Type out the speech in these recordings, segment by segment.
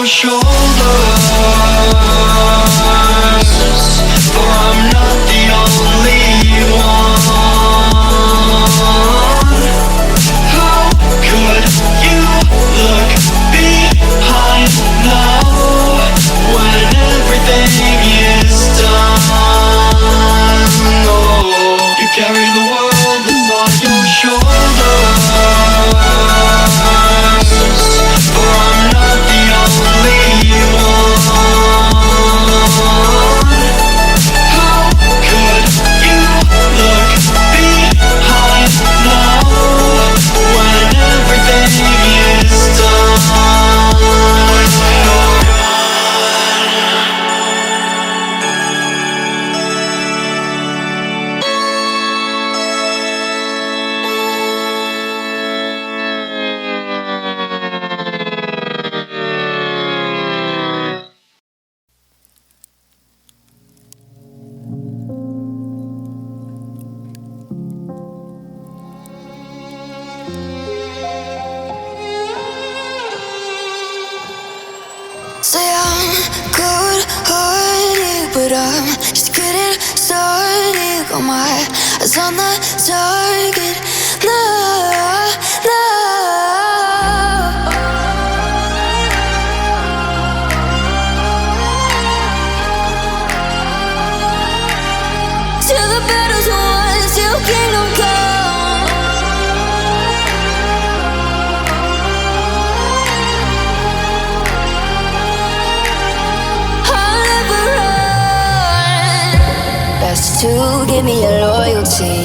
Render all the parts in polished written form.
shoulders, for I'm not the only one. How could you look behind now when everything is done? Oh, you carry the world that's on your shoulders, for I'm not the only one. How could you look behind now when everything is done? Say I'm good-hearted, but I'm just getting started. Got my eyes on the target. No, no. Till the battle's won, till kingdom come. To give me your loyalty,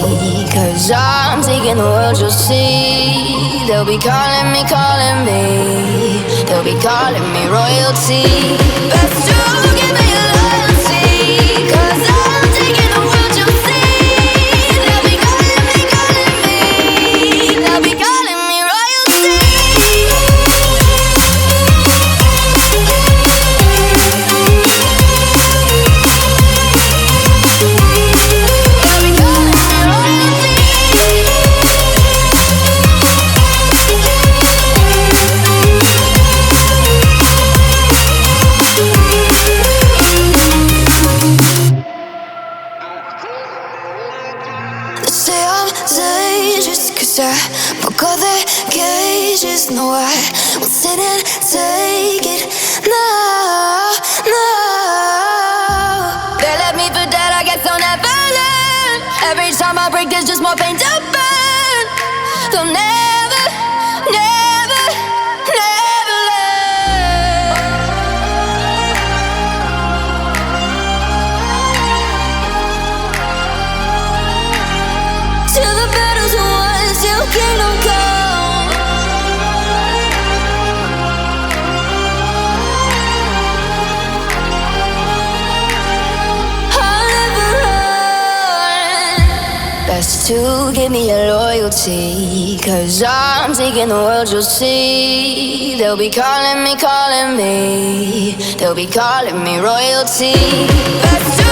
'cause I'm taking the world, you'll see. They'll be calling me, they'll be calling me royalty. Best to give me your loyalty, 'cause I'm taking the world, you'll see. They'll be calling me, they'll be calling me royalty. I broke all the cages, no, I won't sit and take it. No, no. They left me for dead, I guess I'll never learn. Every time I break, there's just more pain to burn. They'll never, never, never learn. Till the battle's won, till kingdom come. I'll never run. Best to give me your loyalty, 'cause I'm taking the world, you'll see. They'll be calling me, they'll be calling me royalty. Best to